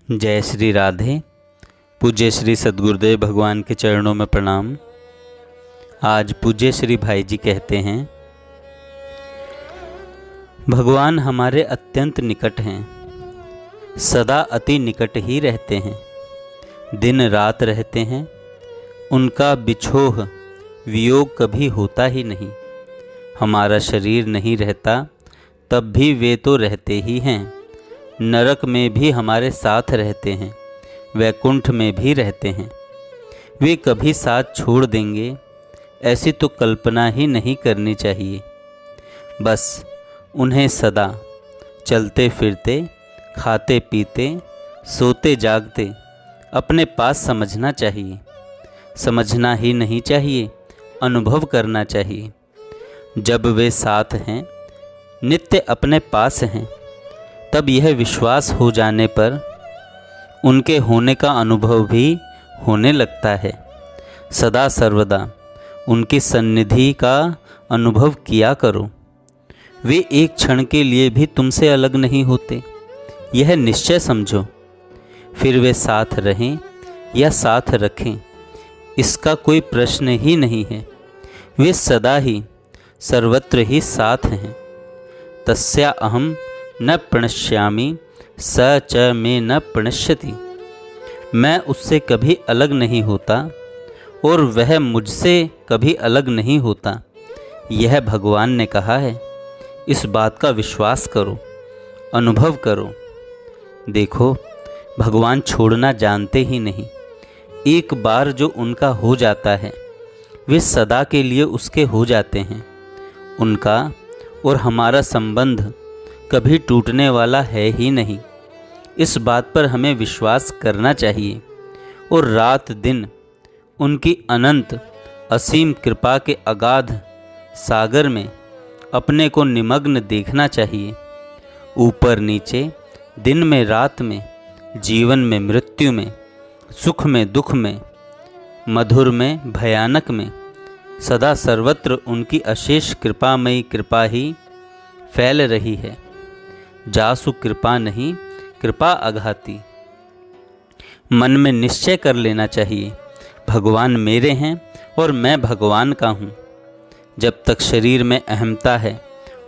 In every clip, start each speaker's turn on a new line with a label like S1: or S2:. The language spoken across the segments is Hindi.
S1: जय श्री राधे। पूज्य श्री सद्गुरुदेव भगवान के चरणों में प्रणाम। आज पूज्य श्री भाई जी कहते हैं, भगवान हमारे अत्यंत निकट हैं, सदा अति निकट ही रहते हैं, दिन रात रहते हैं, उनका बिछोह वियोग कभी होता ही नहीं। हमारा शरीर नहीं रहता तब भी वे तो रहते ही हैं, नरक में भी हमारे साथ रहते हैं, वैकुंठ में भी रहते हैं। वे कभी साथ छोड़ देंगे ऐसी तो कल्पना ही नहीं करनी चाहिए। बस उन्हें सदा चलते फिरते, खाते पीते, सोते जागते अपने पास समझना चाहिए। समझना ही नहीं चाहिए, अनुभव करना चाहिए। जब वे साथ हैं, नित्य अपने पास हैं, तब यह विश्वास हो जाने पर उनके होने का अनुभव भी होने लगता है। सदा सर्वदा उनकी सन्निधि का अनुभव किया करो। वे एक क्षण के लिए भी तुमसे अलग नहीं होते, यह निश्चय समझो। फिर वे साथ रहें या साथ रखें, इसका कोई प्रश्न ही नहीं है। वे सदा ही सर्वत्र ही साथ हैं। तस्या अहम न प्रणश्यामि स च मे न प्रणश्यति। मैं उससे कभी अलग नहीं होता और वह मुझसे कभी अलग नहीं होता, यह भगवान ने कहा है। इस बात का विश्वास करो, अनुभव करो। देखो, भगवान छोड़ना जानते ही नहीं। एक बार जो उनका हो जाता है, वे सदा के लिए उसके हो जाते हैं। उनका और हमारा संबंध कभी टूटने वाला है ही नहीं। इस बात पर हमें विश्वास करना चाहिए और रात दिन उनकी अनंत असीम कृपा के अगाध सागर में अपने को निमग्न देखना चाहिए। ऊपर नीचे, दिन में रात में, जीवन में मृत्यु में, सुख में दुख में, मधुर में भयानक में, सदा सर्वत्र उनकी अशेष कृपामयी कृपा ही फैल रही है। जासु कृपा नहीं कृपा अघाती। मन में निश्चय कर लेना चाहिए, भगवान मेरे हैं और मैं भगवान का हूँ। जब तक शरीर में अहमता है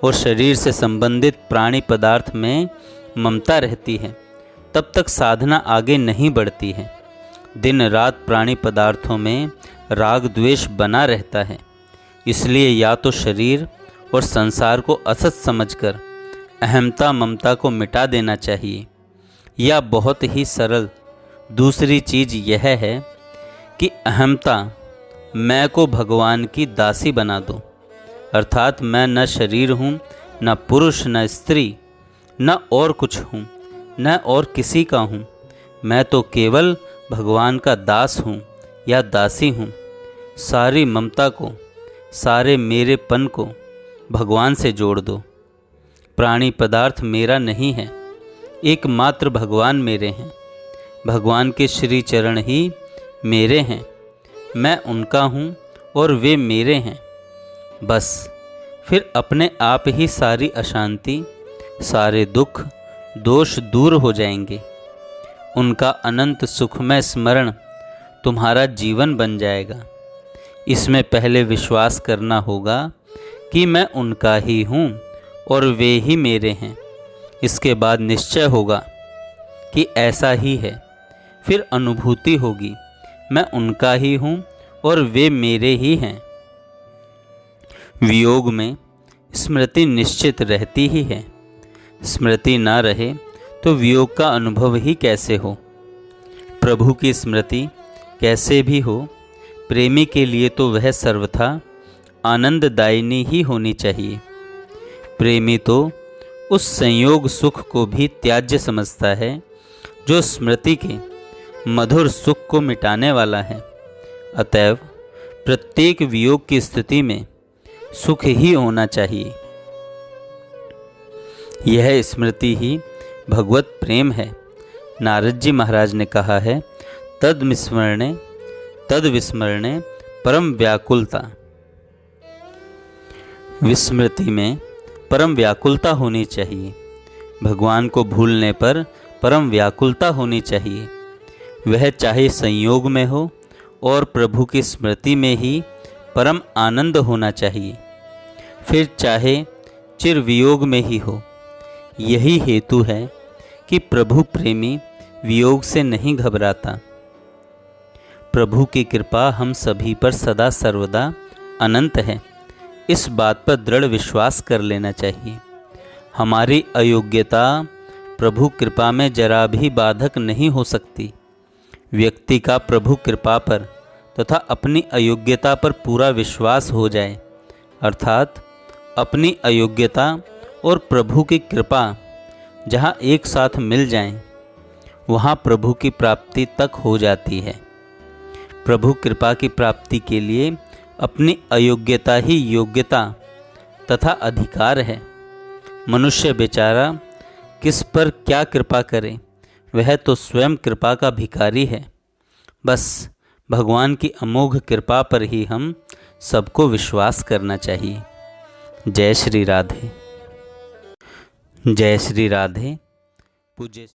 S1: और शरीर से संबंधित प्राणी पदार्थ में ममता रहती है, तब तक साधना आगे नहीं बढ़ती है। दिन रात प्राणी पदार्थों में राग द्वेष बना रहता है। इसलिए या तो शरीर और संसार को असत समझकर अहमता ममता को मिटा देना चाहिए, या बहुत ही सरल दूसरी चीज़ यह है कि अहमता मैं को भगवान की दासी बना दो। अर्थात मैं न शरीर हूँ, न पुरुष, न स्त्री, न और कुछ हूँ, न और किसी का हूँ। मैं तो केवल भगवान का दास हूँ या दासी हूँ। सारी ममता को, सारे मेरेपन को भगवान से जोड़ दो। प्राणी पदार्थ मेरा नहीं है, एकमात्र भगवान मेरे हैं। भगवान के श्री चरण ही मेरे हैं, मैं उनका हूँ और वे मेरे हैं। बस फिर अपने आप ही सारी अशांति, सारे दुख दोष दूर हो जाएंगे। उनका अनंत सुखमय स्मरण तुम्हारा जीवन बन जाएगा। इसमें पहले विश्वास करना होगा कि मैं उनका ही हूँ और वे ही मेरे हैं। इसके बाद निश्चय होगा कि ऐसा ही है। फिर अनुभूति होगी, मैं उनका ही हूँ और वे मेरे ही हैं। वियोग में स्मृति निश्चित रहती ही है। स्मृति ना रहे तो वियोग का अनुभव ही कैसे हो। प्रभु की स्मृति कैसे भी हो, प्रेमी के लिए तो वह सर्वथा आनंददायिनी ही होनी चाहिए। प्रेमी तो उस संयोग सुख को भी त्याज्य समझता है जो स्मृति के मधुर सुख को मिटाने वाला है। अतएव प्रत्येक वियोग की स्थिति में सुख ही होना चाहिए। यह स्मृति ही भगवत प्रेम है। नारद जी महाराज ने कहा है, तद विस्मरणे परम व्याकुलता। विस्मृति में परम व्याकुलता होनी चाहिए। भगवान को भूलने पर परम व्याकुलता होनी चाहिए। वह चाहे संयोग में हो और प्रभु की स्मृति में ही परम आनंद होना चाहिए, फिर चाहे चिरवियोग में ही हो। यही हेतु है कि प्रभु प्रेमी वियोग से नहीं घबराता। प्रभु की कृपा हम सभी पर सदा सर्वदा अनंत है, इस बात पर दृढ़ विश्वास कर लेना चाहिए। हमारी अयोग्यता प्रभु कृपा में जरा भी बाधक नहीं हो सकती। व्यक्ति का प्रभु कृपा पर तथा अपनी अयोग्यता पर पूरा विश्वास हो जाए, अर्थात अपनी अयोग्यता और प्रभु की कृपा जहाँ एक साथ मिल जाएं, वहाँ प्रभु की प्राप्ति तक हो जाती है। प्रभु कृपा की प्राप्ति के लिए अपनी अयोग्यता ही योग्यता तथा अधिकार है। मनुष्य बेचारा किस पर क्या कृपा करे, वह तो स्वयं कृपा का भिखारी है। बस भगवान की अमोघ कृपा पर ही हम सबको विश्वास करना चाहिए। जय श्री राधे। जय श्री राधे। पूज्य